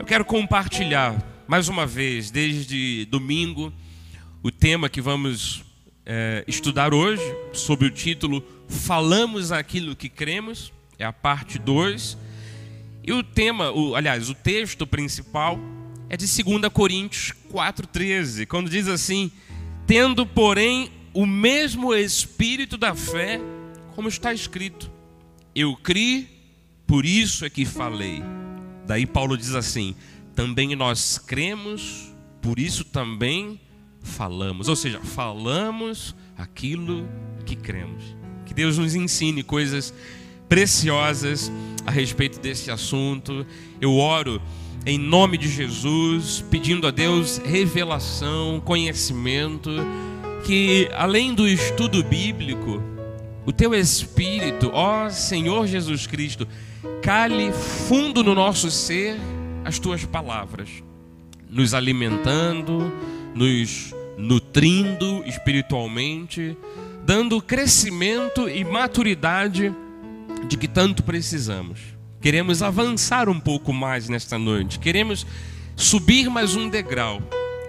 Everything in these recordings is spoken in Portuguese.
Eu quero compartilhar mais uma vez, desde domingo, o tema que vamos estudar hoje, sob o título Falamos Aquilo que Cremos, é a parte 2. E o tema, o texto principal é de 2 Coríntios 4,13, quando diz assim: tendo, porém, o mesmo espírito da fé, como está escrito, eu criei, por isso é que falei. Daí Paulo diz assim: também nós cremos, por isso também falamos. Ou seja, falamos aquilo que cremos. Que Deus nos ensine coisas preciosas a respeito desse assunto. Eu oro em nome de Jesus, pedindo a Deus revelação, conhecimento, que além do estudo bíblico, o Teu Espírito, ó Senhor Jesus Cristo, cale fundo no nosso ser as Tuas palavras, nos alimentando, nos nutrindo espiritualmente, dando crescimento e maturidade de que tanto precisamos. Queremos avançar um pouco mais nesta noite, queremos subir mais um degrau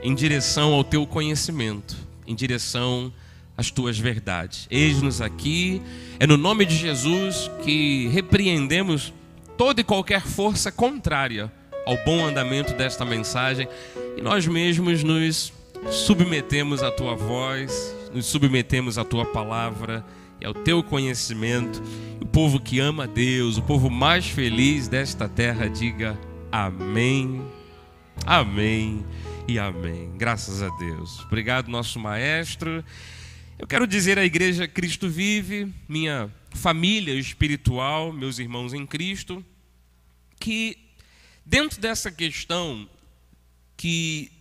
em direção ao Teu conhecimento, em direção às Tuas verdades. Eis-nos aqui, é no nome de Jesus que repreendemos toda e qualquer força contrária ao bom andamento desta mensagem, e nós mesmos nos submetemos à Tua voz, nos submetemos à Tua palavra e ao Teu conhecimento. O povo que ama a Deus, o povo mais feliz desta terra, diga amém, amém e amém. Graças a Deus. Obrigado, nosso maestro. Eu quero dizer à Igreja Cristo Vive, minha família espiritual, meus irmãos em Cristo, que dentro dessa questão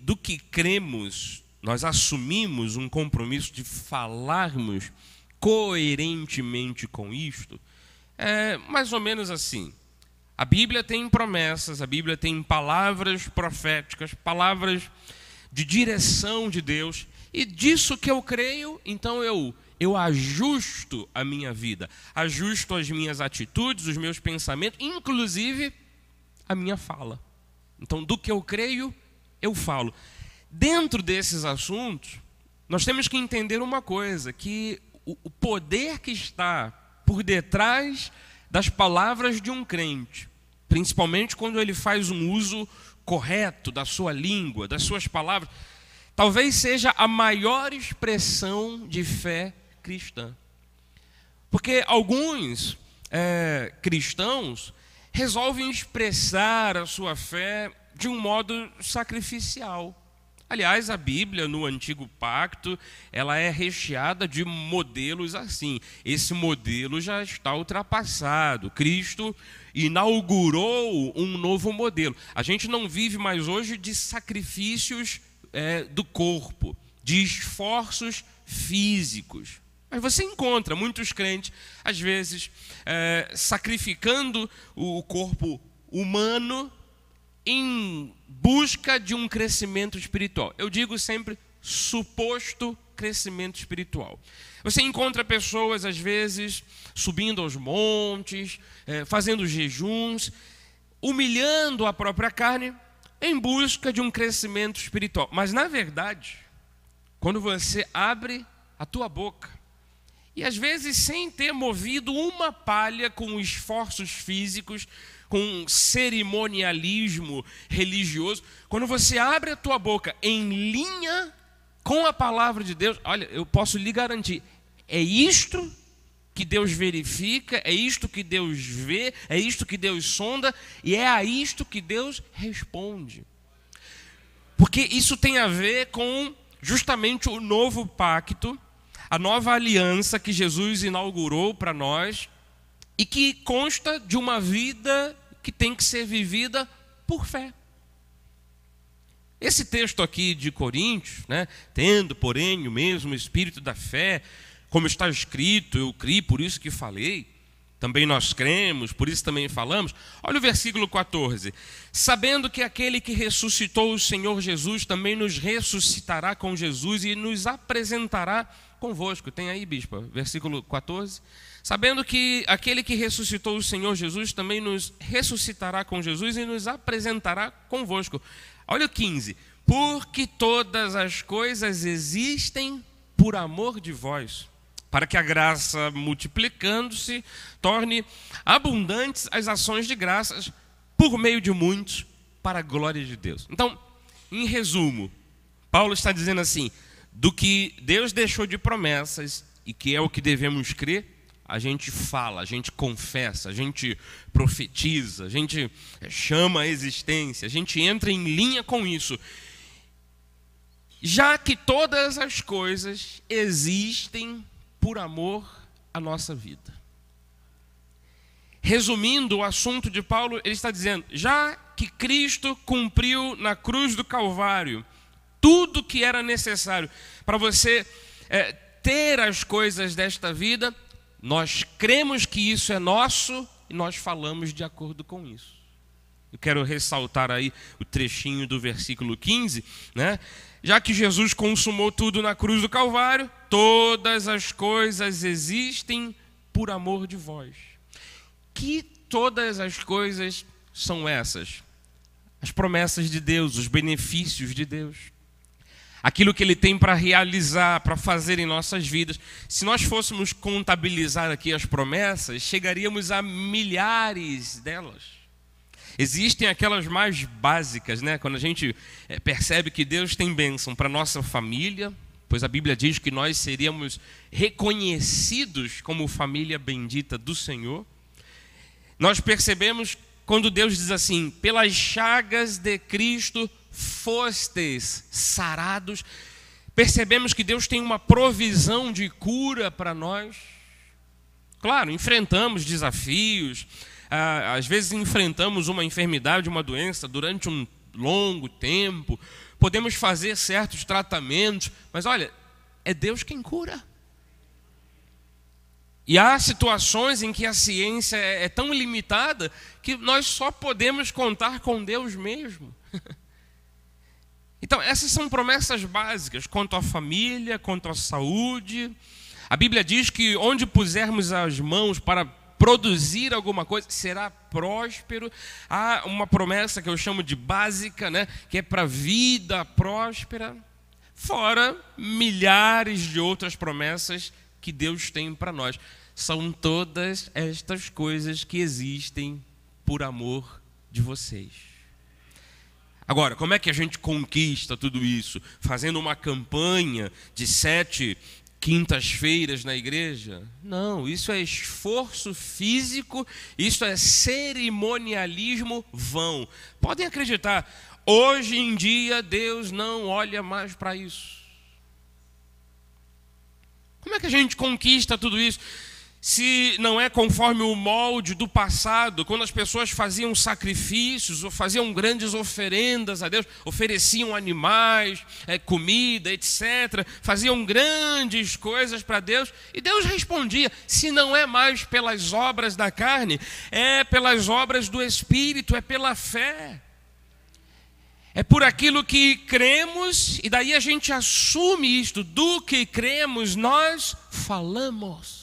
do que cremos, nós assumimos um compromisso de falarmos coerentemente com isto. É mais ou menos assim: a Bíblia tem promessas, a Bíblia tem palavras proféticas, palavras de direção de Deus, e disso que eu creio, então eu ajusto a minha vida, ajusto as minhas atitudes, os meus pensamentos, inclusive a minha fala. Então, do que eu creio, eu falo. Dentro desses assuntos, nós temos que entender uma coisa, que o poder que está por detrás das palavras de um crente, principalmente quando ele faz um uso correto da sua língua, das suas palavras, talvez seja a maior expressão de fé cristã. Porque alguns cristãos resolvem expressar a sua fé de um modo sacrificial. Aliás, a Bíblia, no Antigo Pacto, ela é recheada de modelos assim. Esse modelo já está ultrapassado. Cristo inaugurou um novo modelo. A gente não vive mais hoje de sacrifícios do corpo, de esforços físicos. Mas você encontra muitos crentes, às vezes, sacrificando o corpo humano em busca de um crescimento espiritual. Eu digo sempre suposto crescimento espiritual. Você encontra pessoas, às vezes, subindo aos montes, fazendo jejuns, humilhando a própria carne em busca de um crescimento espiritual. Mas, na verdade, quando você abre a tua boca, e às vezes sem ter movido uma palha com esforços físicos, com cerimonialismo religioso, quando você abre a tua boca em linha com a palavra de Deus, olha, eu posso lhe garantir, é isto que Deus verifica, é isto que Deus vê, é isto que Deus sonda, e é a isto que Deus responde. Porque isso tem a ver com justamente o novo pacto, a nova aliança que Jesus inaugurou para nós, e que consta de uma vida que tem que ser vivida por fé. Esse texto aqui de Coríntios, tendo, porém, o mesmo espírito da fé, como está escrito, eu criei, por isso que falei, também nós cremos, por isso também falamos. Olha o versículo 14. Sabendo que aquele que ressuscitou o Senhor Jesus também nos ressuscitará com Jesus e nos apresentará convosco. Tem aí, bispa, versículo 14. sabendo que aquele que ressuscitou o Senhor Jesus também nos ressuscitará com Jesus e nos apresentará convosco. Olha o 15. Porque todas as coisas existem por amor de vós, para que a graça, multiplicando-se, torne abundantes as ações de graças por meio de muitos, para a glória de Deus. Então, em resumo, Paulo está dizendo assim, do que Deus deixou de promessas e que é o que devemos crer, a gente fala, a gente confessa, a gente profetiza, a gente chama a existência, a gente entra em linha com isso. Já que todas as coisas existem por amor à nossa vida. Resumindo o assunto de Paulo, ele está dizendo, já que Cristo cumpriu na cruz do Calvário tudo que era necessário para você ter as coisas desta vida, nós cremos que isso é nosso e nós falamos de acordo com isso. Eu quero ressaltar aí o trechinho do versículo 15, né? Já que Jesus consumou tudo na cruz do Calvário, todas as coisas existem por amor de vós. Que todas as coisas são essas? As promessas de Deus, os benefícios de Deus. Aquilo que Ele tem para realizar, para fazer em nossas vidas. Se nós fôssemos contabilizar aqui as promessas, chegaríamos a milhares delas. Existem aquelas mais básicas, né? Quando a gente percebe que Deus tem bênção para a nossa família, pois a Bíblia diz que nós seríamos reconhecidos como família bendita do Senhor. Nós percebemos quando Deus diz assim, pelas chagas de Cristo fostes sarados. Percebemos que Deus tem uma provisão de cura para nós. Claro, enfrentamos desafios, às vezes enfrentamos uma enfermidade, uma doença durante um longo tempo, podemos fazer certos tratamentos, mas olha, é Deus quem cura. E há situações em que a ciência é tão limitada que nós só podemos contar com Deus mesmo. Então, essas são promessas básicas quanto à família, quanto à saúde. A Bíblia diz que onde pusermos as mãos para produzir alguma coisa, será próspero. Há uma promessa que eu chamo de básica, né? Que é para a vida próspera. Fora milhares de outras promessas que Deus tem para nós. São todas estas coisas que existem por amor de vocês. Agora, como é que a gente conquista tudo isso? Fazendo uma campanha de 7 quintas-feiras na igreja? Não, isso é esforço físico, isso é cerimonialismo vão. Podem acreditar, hoje em dia Deus não olha mais para isso. Como é que a gente conquista tudo isso? Se não é conforme o molde do passado, quando as pessoas faziam sacrifícios, ou faziam grandes oferendas a Deus, ofereciam animais, comida, etc., faziam grandes coisas para Deus, e Deus respondia, se não é mais pelas obras da carne, é pelas obras do Espírito, é pela fé. É por aquilo que cremos, e daí a gente assume isto, do que cremos nós falamos.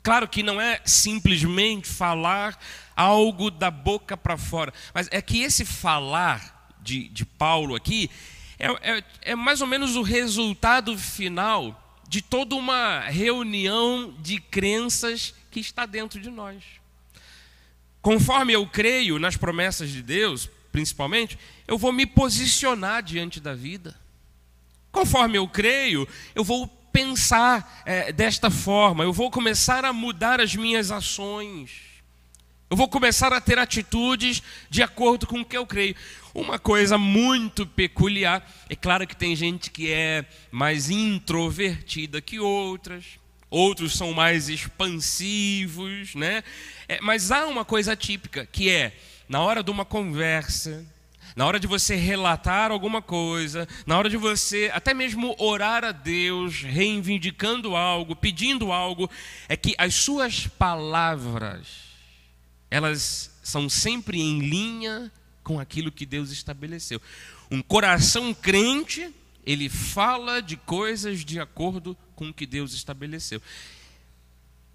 Claro que não é simplesmente falar algo da boca para fora, mas é que esse falar de Paulo aqui é mais ou menos o resultado final de toda uma reunião de crenças que está dentro de nós. Conforme eu creio nas promessas de Deus, principalmente, eu vou me posicionar diante da vida. Conforme eu creio, eu vou pensar desta forma, eu vou começar a mudar as minhas ações, eu vou começar a ter atitudes de acordo com o que eu creio. Uma coisa muito peculiar, é claro que tem gente que é mais introvertida que outras, outros são mais expansivos, né? Mas há uma coisa típica, que é, na hora de uma conversa, na hora de você relatar alguma coisa, na hora de você até mesmo orar a Deus, reivindicando algo, pedindo algo, é que as suas palavras, elas são sempre em linha com aquilo que Deus estabeleceu. Um coração crente, ele fala de coisas de acordo com o que Deus estabeleceu.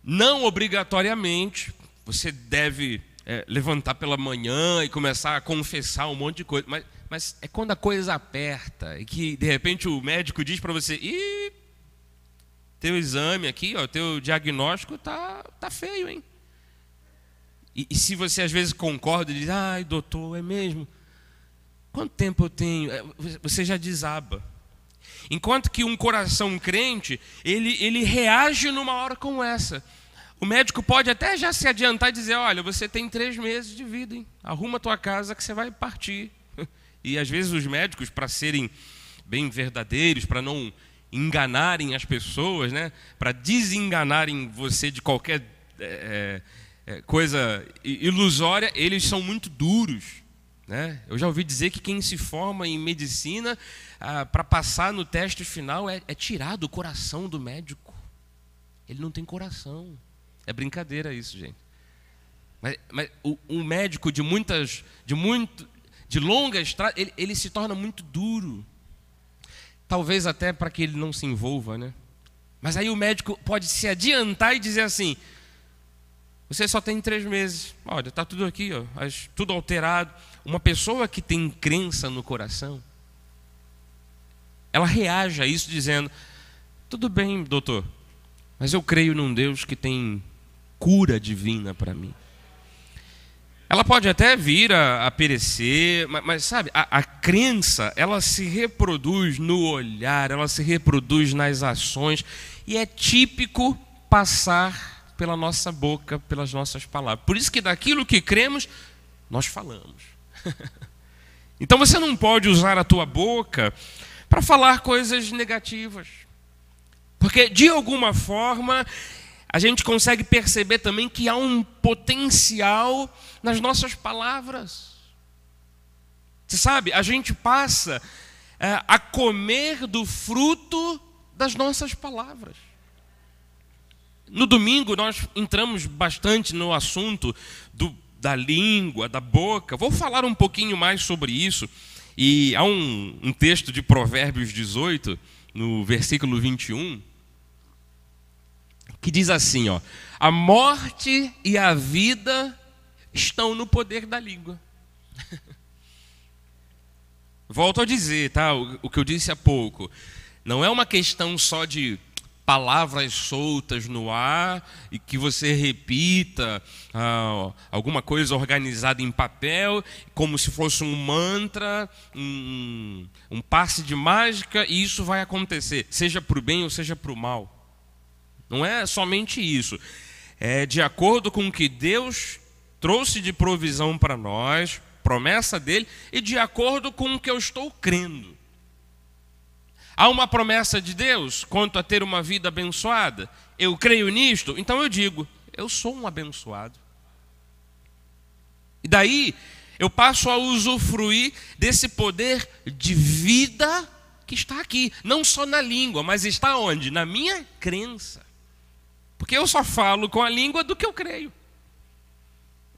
não obrigatoriamente você deve levantar pela manhã e começar a confessar um monte de coisa, mas é quando a coisa aperta e que de repente o médico diz para você: ih, teu exame aqui, ó, teu diagnóstico tá feio, hein? E se você às vezes concorda e diz: ai, doutor, é mesmo? Quanto tempo eu tenho? Você já desaba. Enquanto que um coração crente, ele reage numa hora como essa. O médico pode até já se adiantar e dizer: olha, você tem 3 meses de vida, hein? Arruma a tua casa que você vai partir. E às vezes os médicos, para serem bem verdadeiros, para não enganarem as pessoas, né? Para desenganarem você de qualquer coisa ilusória, eles são muito duros, né? Eu já ouvi dizer que quem se forma em medicina, para passar no teste final, é tirado o coração do médico. Ele não tem coração. É brincadeira isso, gente. Mas o médico de longa estrada, ele se torna muito duro. Talvez até para que ele não se envolva, né? Mas aí o médico pode se adiantar e dizer assim: você só tem 3 meses. Olha, está tudo aqui, ó, tudo alterado. Uma pessoa que tem crença no coração, ela reage a isso dizendo: tudo bem, doutor, mas eu creio num Deus que tem cura divina para mim. Ela pode até vir a perecer, mas sabe, a crença, ela se reproduz no olhar, ela se reproduz nas ações, e é típico passar pela nossa boca, pelas nossas palavras. Por isso que daquilo que cremos, nós falamos. Então você não pode usar a tua boca para falar coisas negativas, porque de alguma forma a gente consegue perceber também que há um potencial nas nossas palavras. Você sabe, a gente passa a comer do fruto das nossas palavras. No domingo nós entramos bastante no assunto da língua, da boca. Vou falar um pouquinho mais sobre isso. E há um texto de Provérbios 18, no versículo 21, que diz assim, ó: a morte e a vida estão no poder da língua. Volto a dizer, tá? O que eu disse há pouco. Não é uma questão só de palavras soltas no ar e que você repita alguma coisa organizada em papel, como se fosse um mantra, um passe de mágica, e isso vai acontecer, seja para o bem ou seja para o mal. Não é somente isso. É de acordo com o que Deus trouxe de provisão para nós, promessa dele, e de acordo com o que eu estou crendo. Há uma promessa de Deus quanto a ter uma vida abençoada. Eu creio nisto, então eu digo: eu sou um abençoado. E daí eu passo a usufruir desse poder de vida que está aqui, não só na língua, mas está onde? Na minha crença. Porque eu só falo com a língua do que eu creio.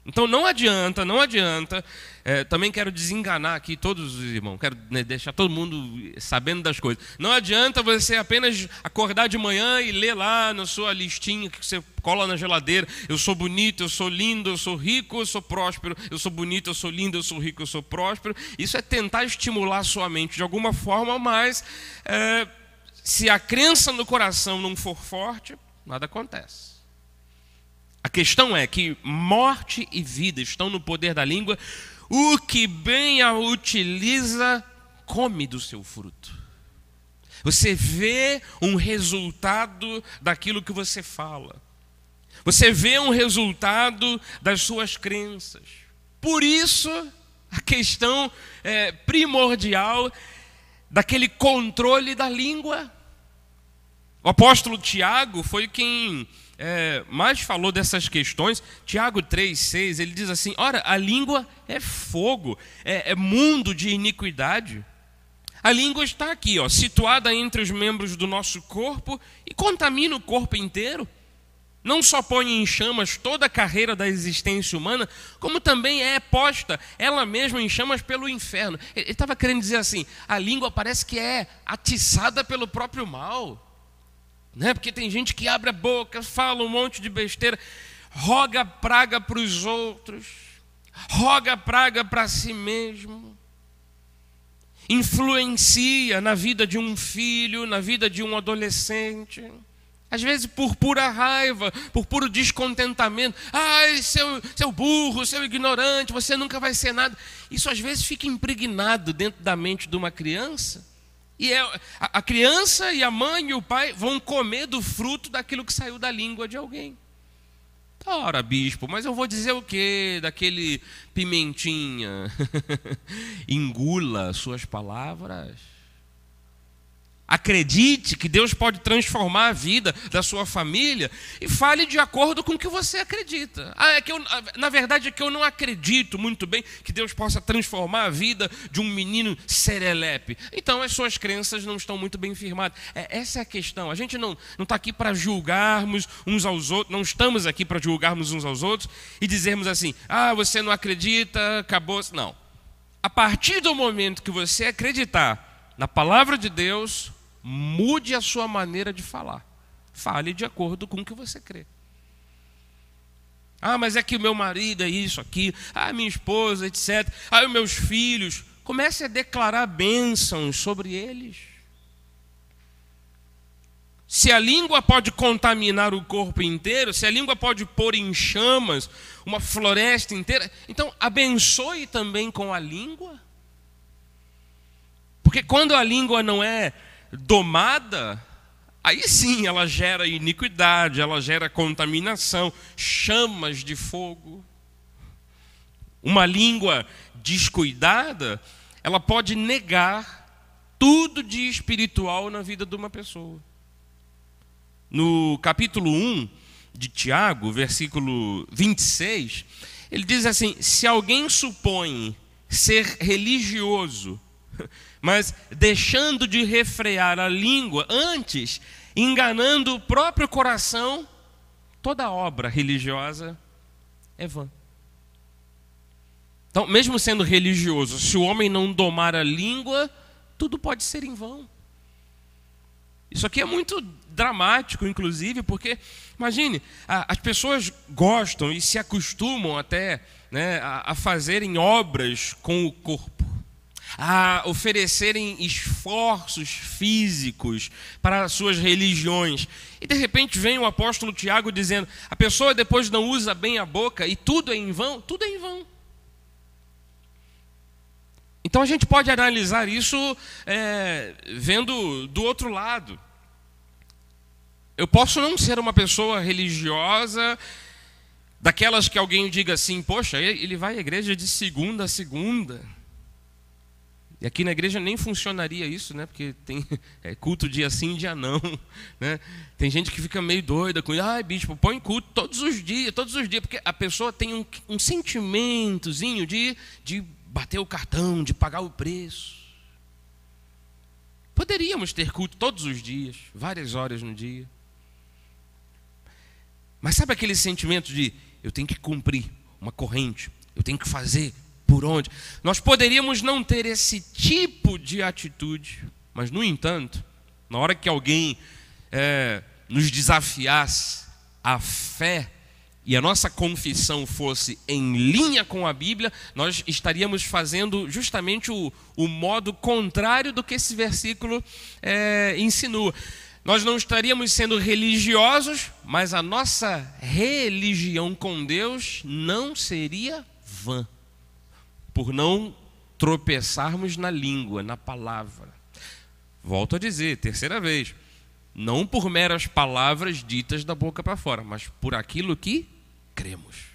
Então não adianta. Também quero desenganar aqui todos os irmãos, quero deixar todo mundo sabendo das coisas. Não adianta você apenas acordar de manhã e ler lá na sua listinha que você cola na geladeira: eu sou bonito, eu sou lindo, eu sou rico, eu sou próspero, eu sou bonito, eu sou lindo, eu sou rico, eu sou próspero. Isso é tentar estimular a sua mente de alguma forma, mas se a crença no coração não for forte, nada acontece. A questão é que morte e vida estão no poder da língua. O que bem a utiliza, come do seu fruto. Você vê um resultado daquilo que você fala. Você vê um resultado das suas crenças. Por isso, a questão primordial daquele controle da língua. O apóstolo Tiago foi quem mais falou dessas questões. Tiago 3,6, ele diz assim: ora, a língua é fogo, é mundo de iniquidade. A língua está aqui, ó, situada entre os membros do nosso corpo e contamina o corpo inteiro. Não só põe em chamas toda a carreira da existência humana, como também é posta ela mesma em chamas pelo inferno. Ele estava querendo dizer assim: a língua parece que é atiçada pelo próprio mal. né? Porque tem gente que abre a boca, fala um monte de besteira, roga praga para os outros, roga praga para si mesmo, influencia na vida de um filho, na vida de um adolescente, às vezes por pura raiva, por puro descontentamento. Ai, seu burro, seu ignorante, você nunca vai ser nada. Isso às vezes fica impregnado dentro da mente de uma criança, e a criança e a mãe e o pai vão comer do fruto daquilo que saiu da língua de alguém. Ora, bispo, mas eu vou dizer o quê daquele pimentinha? Engula suas palavras. Acredite que Deus pode transformar a vida da sua família e fale de acordo com o que você acredita. Na verdade é que eu não acredito muito bem que Deus possa transformar a vida de um menino serelepe. Então as suas crenças não estão muito bem firmadas. Essa é a questão. A gente não está aqui para julgarmos uns aos outros, não estamos aqui para julgarmos uns aos outros e dizermos assim, você não acredita, acabou. Não. A partir do momento que você acreditar na palavra de Deus, mude a sua maneira de falar. Fale de acordo com o que você crê. Mas é que o meu marido é isso, aqui. Minha esposa, etc. Os meus filhos. Comece a declarar bênçãos sobre eles. Se a língua pode contaminar o corpo inteiro, se a língua pode pôr em chamas uma floresta inteira, então abençoe também com a língua. Porque quando a língua não é domada, aí sim ela gera iniquidade, ela gera contaminação, chamas de fogo. Uma língua descuidada, ela pode negar tudo de espiritual na vida de uma pessoa. No capítulo 1 de Tiago, versículo 26, ele diz assim: se alguém supõe ser religioso, mas deixando de refrear a língua, antes enganando o próprio coração, toda obra religiosa é vã. Então, mesmo sendo religioso, se o homem não domar a língua, tudo pode ser em vão. Isso aqui é muito dramático, inclusive, porque, imagine, as pessoas gostam e se acostumam até, né, a fazerem obras com o corpo, a oferecerem esforços físicos para as suas religiões. E de repente vem o apóstolo Tiago dizendo, a pessoa depois não usa bem a boca e tudo é em vão, tudo é em vão. Então a gente pode analisar isso vendo do outro lado. Eu posso não ser uma pessoa religiosa, daquelas que alguém diga assim, poxa, ele vai à igreja de segunda a segunda. E aqui na igreja nem funcionaria isso, né? Porque tem culto dia sim, dia não, né? Tem gente que fica meio doida com, bispo, põe culto todos os dias, porque a pessoa tem um sentimentozinho de bater o cartão, de pagar o preço. Poderíamos ter culto todos os dias, várias horas no dia. Mas sabe aquele sentimento de, eu tenho que cumprir uma corrente, eu tenho que fazer por onde? Nós poderíamos não ter esse tipo de atitude, mas, no entanto, na hora que alguém nos desafiasse a fé e a nossa confissão fosse em linha com a Bíblia, nós estaríamos fazendo justamente o modo contrário do que esse versículo insinua. Nós não estaríamos sendo religiosos, mas a nossa religião com Deus não seria vã, por não tropeçarmos na língua, na palavra. Volto a dizer, terceira vez, não por meras palavras ditas da boca para fora, mas por aquilo que cremos.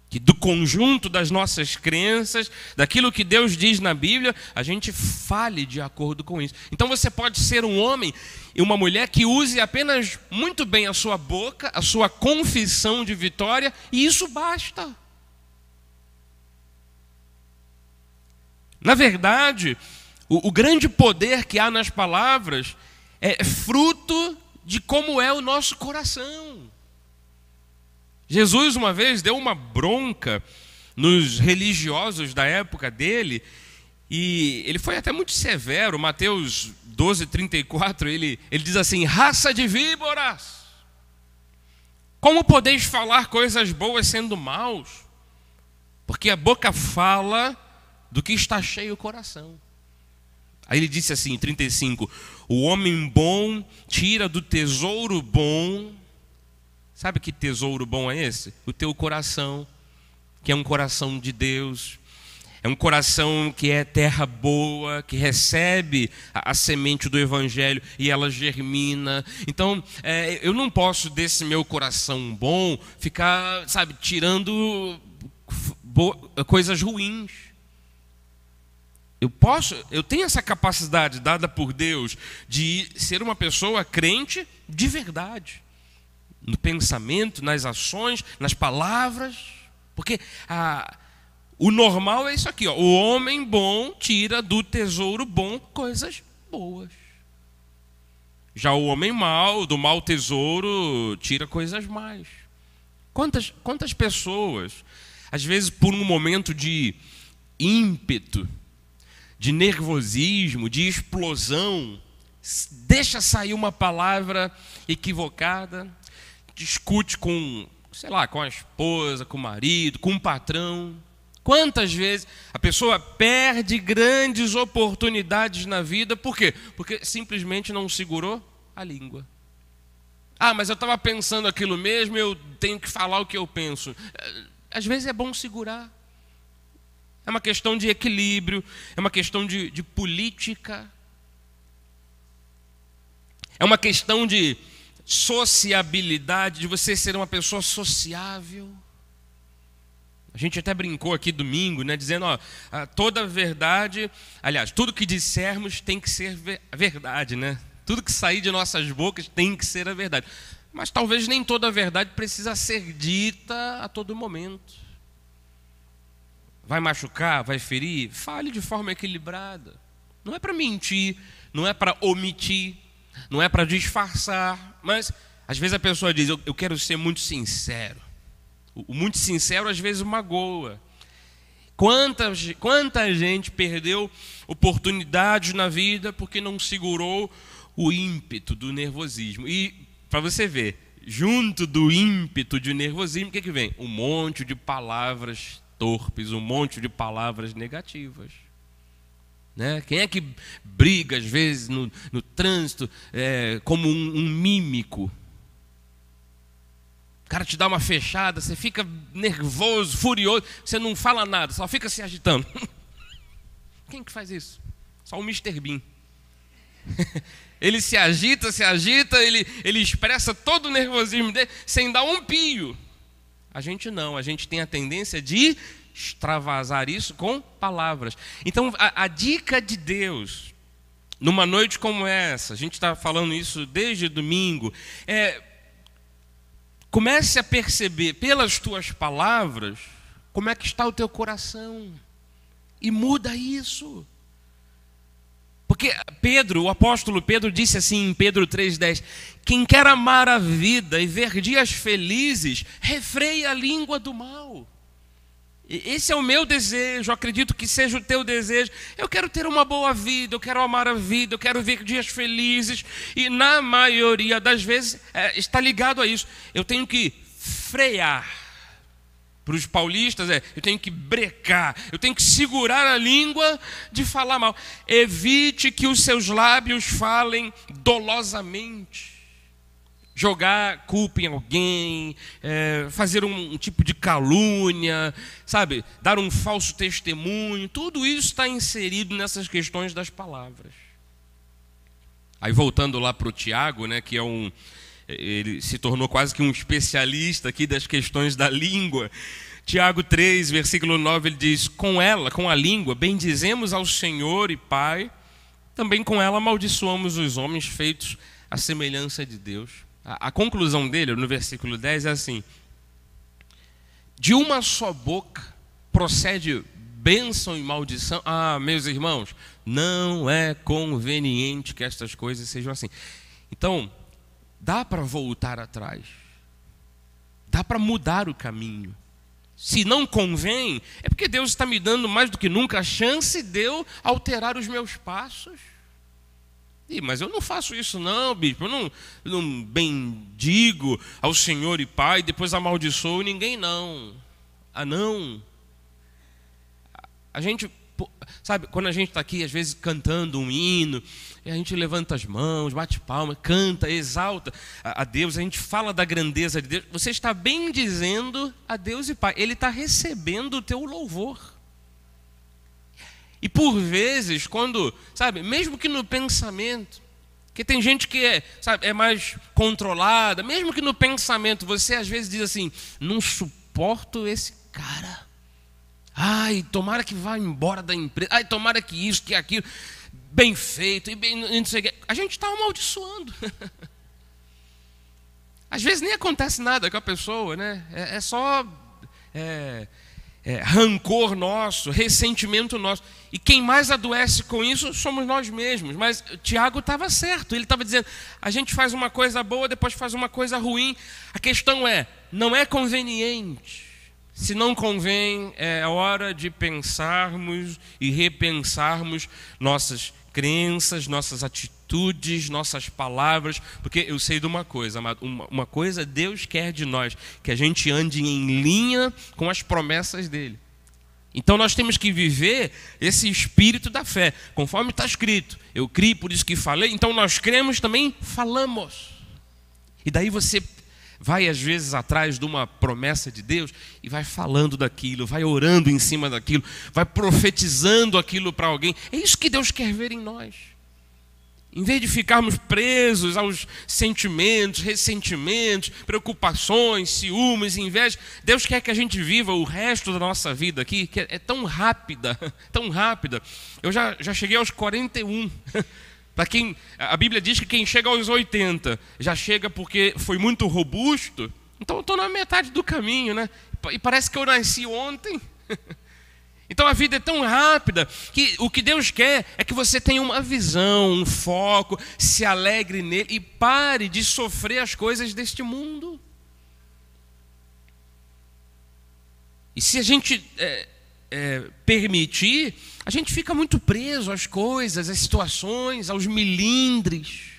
Que do conjunto das nossas crenças, daquilo que Deus diz na Bíblia, a gente fale de acordo com isso. Então você pode ser um homem e uma mulher que use apenas muito bem a sua boca, a sua confissão de vitória, e isso basta. Na verdade, o grande poder que há nas palavras é fruto de como é o nosso coração. Jesus uma vez deu uma bronca nos religiosos da época dele E ele foi até muito severo. Mateus 12:34, ele diz assim: raça de víboras, como podeis falar coisas boas sendo maus? Porque a boca fala do que está cheio o coração. Aí ele disse assim, 35, o homem bom tira do tesouro bom. Sabe que tesouro bom é esse? O teu coração, que é um coração de Deus. É um coração que é terra boa, que recebe a semente do Evangelho e ela germina. Então, eu não posso desse meu coração bom ficar, sabe, tirando coisas ruins. Eu tenho essa capacidade dada por Deus de ser uma pessoa crente de verdade. No pensamento, nas ações, nas palavras. Porque o normal é isso aqui, ó. O homem bom tira do tesouro bom coisas boas. Já o homem mau, do mau tesouro, tira coisas más. Quantas pessoas, às vezes por um momento de ímpeto, de nervosismo, de explosão, deixa sair uma palavra equivocada, discute com, sei lá, com a esposa, com o marido, com o patrão. Quantas vezes a pessoa perde grandes oportunidades na vida, por quê? Porque simplesmente não segurou a língua. Ah, mas eu estava pensando aquilo mesmo, eu tenho que falar o que eu penso. Às vezes é bom segurar. É uma questão de equilíbrio, é uma questão de política. É uma questão de sociabilidade, de você ser uma pessoa sociável. A gente até brincou aqui domingo, né, dizendo, ó, toda verdade, aliás, tudo que dissermos tem que ser verdade, né? Tudo que sair de nossas bocas tem que ser a verdade. Mas talvez nem toda a verdade precisa ser dita a todo momento. Vai machucar, vai ferir? Fale de forma equilibrada. Não é para mentir, não é para omitir, não é para disfarçar. Mas às vezes a pessoa diz, eu quero ser muito sincero. O muito sincero às vezes magoa. Quanta gente perdeu oportunidades na vida porque não segurou o ímpeto do nervosismo. E para você ver, junto do ímpeto de nervosismo, o que vem? Um monte de palavras torpes, um monte de palavras negativas. Né? Quem é que briga às vezes no trânsito como um mímico? O cara te dá uma fechada, você fica nervoso, furioso, você não fala nada, só fica se agitando. Quem que faz isso? Só o Mr. Bean. Ele se agita, ele expressa todo o nervosismo dele sem dar um pio. A gente não, a gente tem a tendência de extravasar isso com palavras. Então, a dica de Deus, numa noite como essa, a gente está falando isso desde domingo, comece a perceber pelas tuas palavras como é que está o teu coração. E muda isso. Porque Pedro, o apóstolo Pedro disse assim em Pedro 3,10: quem quer amar a vida e ver dias felizes, refreia a língua do mal. Esse é o meu desejo, acredito que seja o teu desejo. Eu quero ter uma boa vida, eu quero amar a vida, eu quero ver dias felizes. E na maioria das vezes está ligado a isso. Eu tenho que frear. Para os paulistas eu tenho que brecar, eu tenho que segurar a língua de falar mal. Evite que os seus lábios falem dolosamente. Jogar culpa em alguém, fazer um tipo de calúnia, sabe? Dar um falso testemunho. Tudo isso está inserido nessas questões das palavras. Aí voltando lá para o Tiago, né, que ele se tornou quase que um especialista aqui das questões da língua. Tiago 3, versículo 9, ele diz: com ela, com a língua, bendizemos ao Senhor e Pai, também com ela amaldiçoamos os homens feitos à semelhança de Deus. A conclusão dele, no versículo 10, é assim: de uma só boca procede bênção e maldição. Ah, meus irmãos, não é conveniente que estas coisas sejam assim. Então, dá para voltar atrás. Dá para mudar o caminho. se não convém, é porque Deus está me dando mais do que nunca a chance de eu alterar os meus passos. Mas eu não faço isso não, bispo, eu não bendigo ao Senhor e Pai, depois amaldiçoo ninguém não. Não. A gente, sabe, quando a gente está aqui, às vezes, cantando um hino, a gente levanta as mãos, bate palma, canta, exalta a Deus, a gente fala da grandeza de Deus. Você está bendizendo a Deus e Pai. Ele está recebendo o teu louvor. E por vezes, quando, sabe, mesmo que no pensamento, que tem gente que é mais controlada, mesmo que no pensamento você às vezes diz assim, não suporto esse cara. Ai, tomara que vá embora da empresa. Ai, tomara que isso, que aquilo. Bem feito. E bem, não sei o que. A gente está amaldiçoando. Às vezes nem acontece nada com a pessoa, né? É só rancor nosso, ressentimento nosso. E quem mais adoece com isso somos nós mesmos. Mas Tiago estava certo. Ele estava dizendo, a gente faz uma coisa boa, depois faz uma coisa ruim. A questão não é conveniente. Se não convém, é hora de pensarmos e repensarmos nossas crenças, nossas atitudes, nossas palavras, porque eu sei de uma coisa, amado, uma coisa Deus quer de nós, que a gente ande em linha com as promessas dele. Então nós temos que viver esse espírito da fé, conforme está escrito. Eu criei, por isso que falei, então nós cremos também, falamos. E daí você vai às vezes atrás de uma promessa de Deus e vai falando daquilo, vai orando em cima daquilo, vai profetizando aquilo para alguém. É isso que Deus quer ver em nós. Em vez de ficarmos presos aos sentimentos, ressentimentos, preocupações, ciúmes, inveja, Deus quer que a gente viva o resto da nossa vida aqui, que é tão rápida, tão rápida. Eu já cheguei aos 41. Para quem, a Bíblia diz que quem chega aos 80 já chega porque foi muito robusto. Então eu estou na metade do caminho, né? E parece que eu nasci ontem. Então a vida é tão rápida que o que Deus quer é que você tenha uma visão, um foco, se alegre nele e pare de sofrer as coisas deste mundo. E se a gente permitir, a gente fica muito preso às coisas, às situações, aos milindres.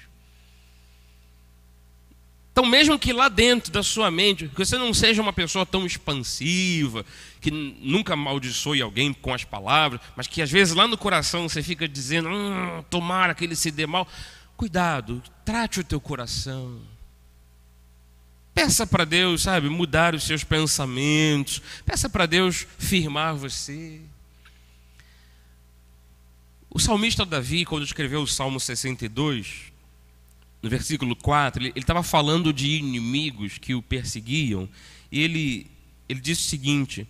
Então, mesmo que lá dentro da sua mente, que você não seja uma pessoa tão expansiva, que nunca amaldiçoe alguém com as palavras, mas que às vezes lá no coração você fica dizendo, tomara que ele se dê mal. Cuidado, trate o teu coração. Peça para Deus, sabe, mudar os seus pensamentos. Peça para Deus firmar você. O salmista Davi, quando escreveu o Salmo 62, no versículo 4, ele estava falando de inimigos que o perseguiam. E ele disse o seguinte,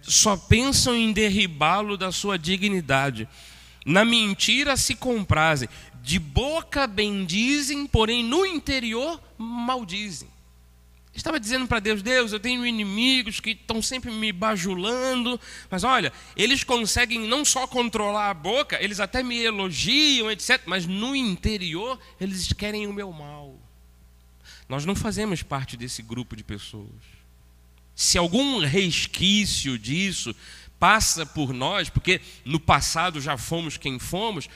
só pensam em derribá-lo da sua dignidade. Na mentira se comprazem. De boca bendizem, porém no interior maldizem. Estava dizendo para Deus, Deus, eu tenho inimigos que estão sempre me bajulando, mas olha, eles conseguem não só controlar a boca, eles até me elogiam, etc., mas no interior eles querem o meu mal. Nós não fazemos parte desse grupo de pessoas. Se algum resquício disso passa por nós, porque no passado já fomos quem fomos,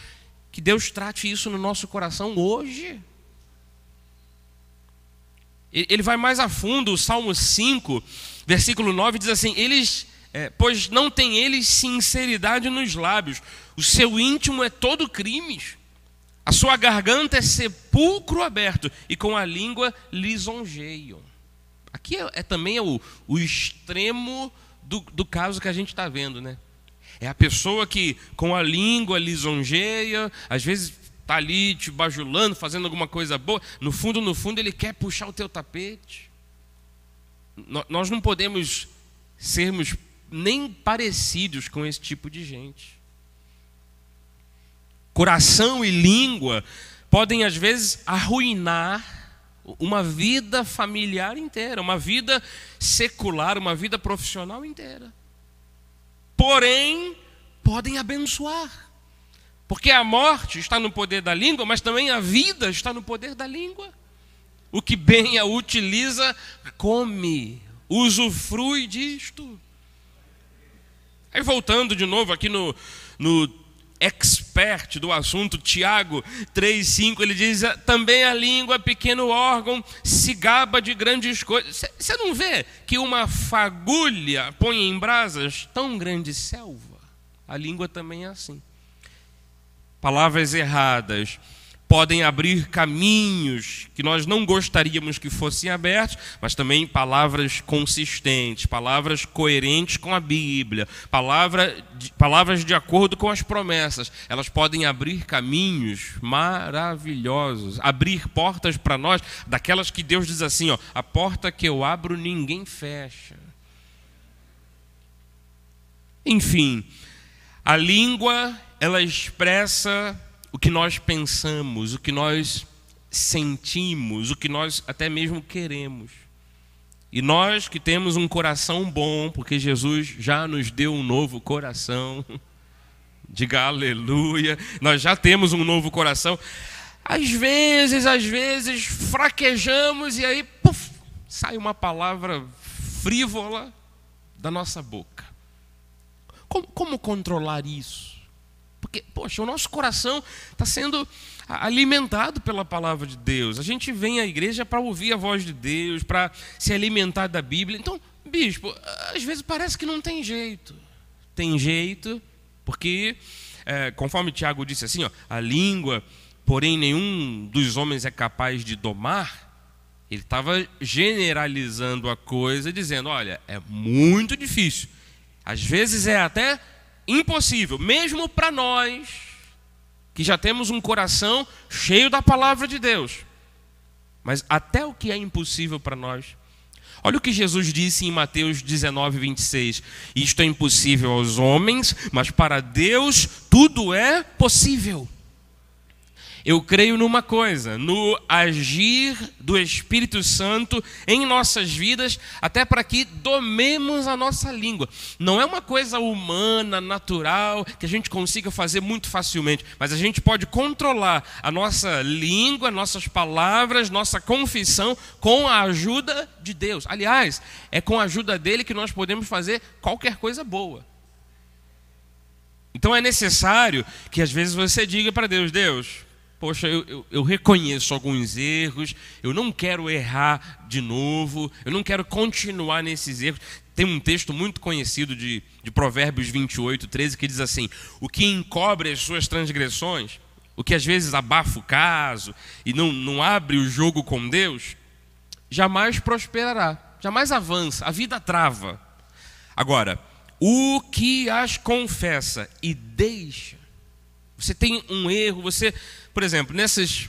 que Deus trate isso no nosso coração hoje. Ele vai mais a fundo, o Salmo 5, versículo 9, diz assim, pois não tem eles sinceridade nos lábios, o seu íntimo é todo crimes, a sua garganta é sepulcro aberto, e com a língua lisonjeiam. Aqui também o extremo do caso que a gente está vendo, né? É a pessoa que com a língua lisonjeia, às vezes está ali te bajulando, fazendo alguma coisa boa, no fundo ele quer puxar o teu tapete. Nós não podemos sermos nem parecidos com esse tipo de gente. Coração e língua podem às vezes arruinar uma vida familiar inteira, uma vida secular, uma vida profissional inteira. Porém, podem abençoar. Porque a morte está no poder da língua, mas também a vida está no poder da língua. O que bem a utiliza, come. usufrui disto. Aí voltando de novo aqui no expert do assunto, Tiago 3,5, ele diz: também a língua, pequeno órgão, se gaba de grandes coisas. Você não vê que uma fagulha põe em brasas tão grande selva? A língua também é assim. Palavras erradas podem abrir caminhos que nós não gostaríamos que fossem abertos, mas também palavras consistentes, palavras coerentes com a Bíblia, palavras de acordo com as promessas. Elas podem abrir caminhos maravilhosos, abrir portas para nós, daquelas que Deus diz assim, ó, a porta que eu abro ninguém fecha. Enfim, a língua, ela expressa o que nós pensamos, o que nós sentimos, o que nós até mesmo queremos. E nós que temos um coração bom, porque Jesus já nos deu um novo coração, diga aleluia, nós já temos um novo coração. Às vezes fraquejamos e aí puf, sai uma palavra frívola da nossa boca. Como controlar isso? Porque, poxa, o nosso coração está sendo alimentado pela palavra de Deus. A gente vem à igreja para ouvir a voz de Deus, para se alimentar da Bíblia. Então, bispo, às vezes parece que não tem jeito. Tem jeito, porque, conforme Tiago disse assim, ó, a língua, porém nenhum dos homens é capaz de domar. Ele estava generalizando a coisa, dizendo, olha, é muito difícil. Às vezes é até impossível, mesmo para nós, que já temos um coração cheio da palavra de Deus. Mas até o que é impossível para nós. Olha o que Jesus disse em Mateus 19:26. Isto é impossível aos homens, mas para Deus tudo é possível. Eu creio numa coisa, no agir do Espírito Santo em nossas vidas, até para que domemos a nossa língua. Não é uma coisa humana, natural, que a gente consiga fazer muito facilmente, mas a gente pode controlar a nossa língua, nossas palavras, nossa confissão com a ajuda de Deus. Aliás, é com a ajuda dele que nós podemos fazer qualquer coisa boa. Então é necessário que às vezes você diga para Deus, Deus, poxa, eu reconheço alguns erros, eu não quero errar de novo, eu não quero continuar nesses erros. Tem um texto muito conhecido de Provérbios 28:13 que diz assim: o que encobre as suas transgressões, o que às vezes abafa o caso e não abre o jogo com Deus, jamais prosperará, jamais avança, a vida trava. Agora, o que as confessa e deixa, você tem um erro, você, por exemplo, nesses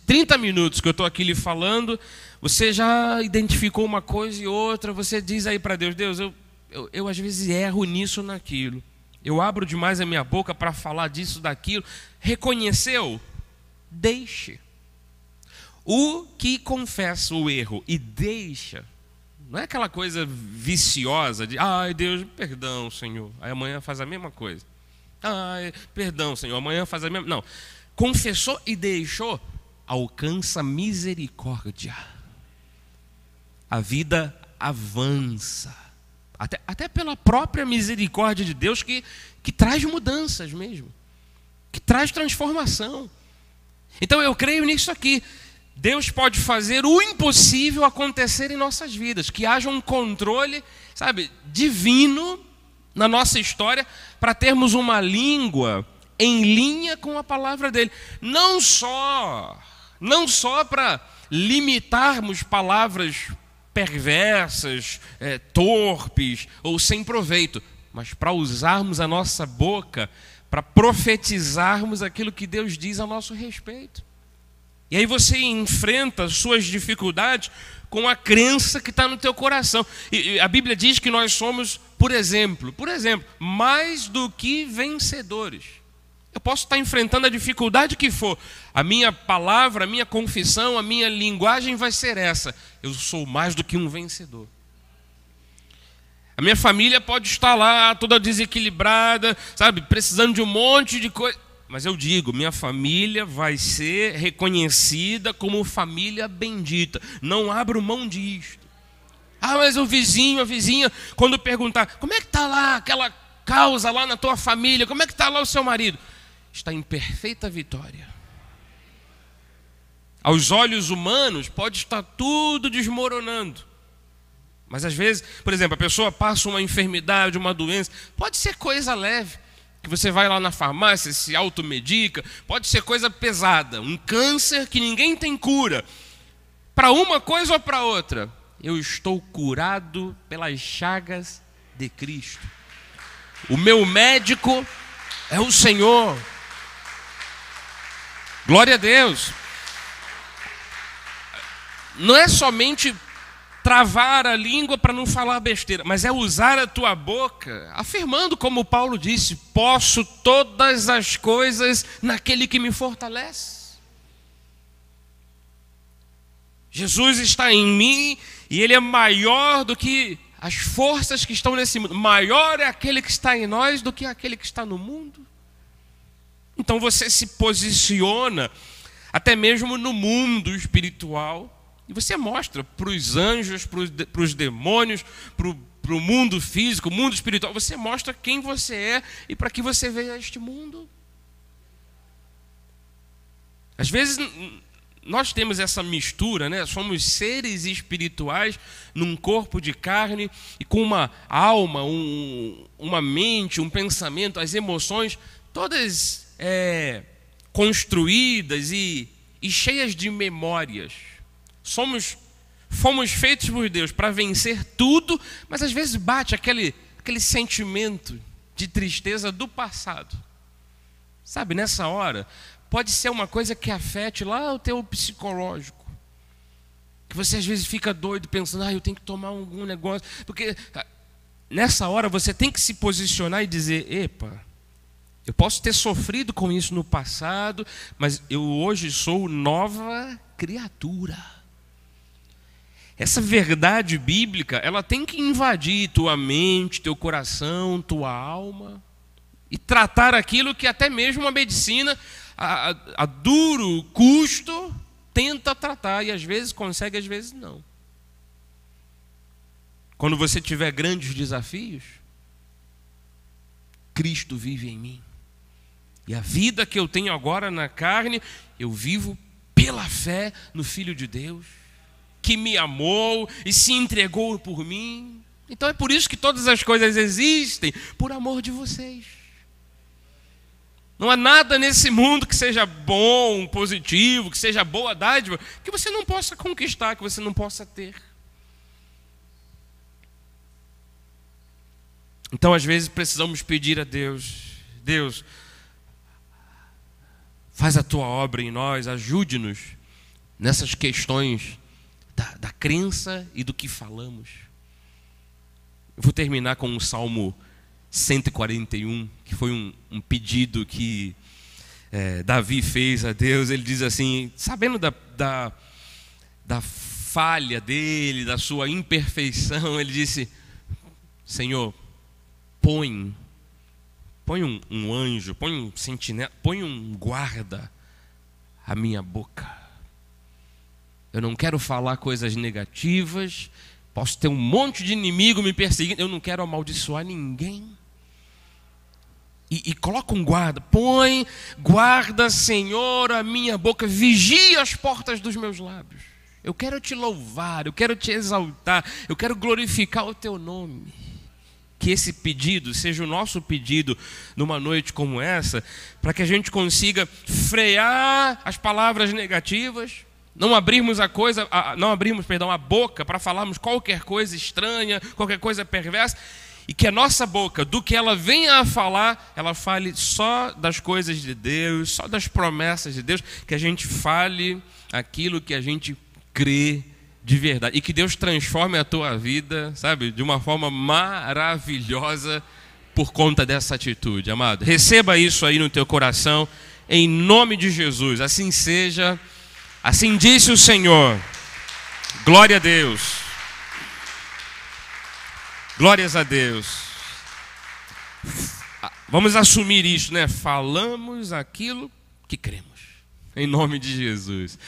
30 minutos que eu estou aqui lhe falando, você já identificou uma coisa e outra, você diz aí para Deus, Deus, eu às vezes erro nisso, naquilo. Eu abro demais a minha boca para falar disso, daquilo. Reconheceu? Deixe. O que confessa o erro e deixa, não é aquela coisa viciosa de, ai Deus, perdão Senhor, aí amanhã faz a mesma coisa. Ai, perdão Senhor, amanhã faz a mesma... Não, confessou e deixou, alcança misericórdia. A vida avança. Até pela própria misericórdia de Deus que traz mudanças mesmo. Que traz transformação. Então eu creio nisso aqui. Deus pode fazer o impossível acontecer em nossas vidas. Que haja um controle, sabe, divino na nossa história, para termos uma língua em linha com a palavra dele. Não só para limitarmos palavras perversas, torpes ou sem proveito, mas para usarmos a nossa boca para profetizarmos aquilo que Deus diz a nosso respeito. E aí você enfrenta suas dificuldades com a crença que está no teu coração. E a Bíblia diz que nós somos, por exemplo, mais do que vencedores. Eu posso estar enfrentando a dificuldade que for. A minha palavra, a minha confissão, a minha linguagem vai ser essa. Eu sou mais do que um vencedor. A minha família pode estar lá toda desequilibrada, sabe, precisando de um monte de coisa. Mas eu digo, minha família vai ser reconhecida como família bendita. Não abro mão disto. Ah, mas o vizinho, a vizinha, quando perguntar, como é que está lá aquela causa lá na tua família, como é que está lá o seu marido? Está em perfeita vitória. Aos olhos humanos pode estar tudo desmoronando. Mas às vezes, por exemplo, a pessoa passa uma enfermidade, uma doença, pode ser coisa leve, que você vai lá na farmácia, se automedica, pode ser coisa pesada, um câncer que ninguém tem cura, para uma coisa ou para outra. Eu estou curado pelas chagas de Cristo. O meu médico é o Senhor. Glória a Deus. Não é somente travar a língua para não falar besteira, mas é usar a tua boca, afirmando, como Paulo disse, posso todas as coisas naquele que me fortalece. Jesus está em mim e Ele é maior do que as forças que estão nesse mundo. Maior é aquele que está em nós do que aquele que está no mundo. Então você se posiciona até mesmo no mundo espiritual e você mostra para os anjos, para os demônios, para o mundo físico, o mundo espiritual, você mostra quem você é e para que você veio a este mundo. Às vezes nós temos essa mistura, né? Somos seres espirituais num corpo de carne e com uma alma, uma mente, um pensamento, as emoções todas construídas e cheias de memórias. Fomos feitos por Deus para vencer tudo, mas às vezes bate aquele sentimento de tristeza do passado. Sabe, nessa hora, pode ser uma coisa que afete lá o teu psicológico. Que você às vezes fica doido pensando, eu tenho que tomar algum negócio. Porque nessa hora você tem que se posicionar e dizer, epa, eu posso ter sofrido com isso no passado, mas eu hoje sou nova criatura. Essa verdade bíblica, ela tem que invadir tua mente, teu coração, tua alma e tratar aquilo que até mesmo a medicina, a duro custo, tenta tratar e às vezes consegue, às vezes não. Quando você tiver grandes desafios, Cristo vive em mim. E a vida que eu tenho agora na carne, eu vivo pela fé no Filho de Deus, que me amou e se entregou por mim. Então é por isso que todas as coisas existem, por amor de vocês. Não há nada nesse mundo que seja bom, positivo, que seja boa dádiva, que você não possa conquistar, que você não possa ter. Então às vezes precisamos pedir a Deus, Deus, faz a tua obra em nós, ajude-nos nessas questões da crença e do que falamos. Eu vou terminar com o Salmo 141, que foi um pedido que Davi fez a Deus. Ele diz assim, sabendo da falha dele, da sua imperfeição, ele disse, Senhor, põe um anjo, põe um sentinela, põe um guarda à minha boca. Eu não quero falar coisas negativas, posso ter um monte de inimigo me perseguindo, eu não quero amaldiçoar ninguém. E coloca um guarda, põe guarda, Senhor, a minha boca, vigia as portas dos meus lábios. Eu quero te louvar, eu quero te exaltar, eu quero glorificar o teu nome. Que esse pedido seja o nosso pedido numa noite como essa, para que a gente consiga frear as palavras negativas, não abrirmos a boca para falarmos qualquer coisa estranha, qualquer coisa perversa, e que a nossa boca, do que ela venha a falar, ela fale só das coisas de Deus, só das promessas de Deus, que a gente fale aquilo que a gente crê de verdade, e que Deus transforme a tua vida, sabe, de uma forma maravilhosa por conta dessa atitude, amado. Receba isso aí no teu coração, em nome de Jesus. Assim seja, assim disse o Senhor. Glória a Deus. Glórias a Deus. Vamos assumir isso, né? Falamos aquilo que cremos. Em nome de Jesus.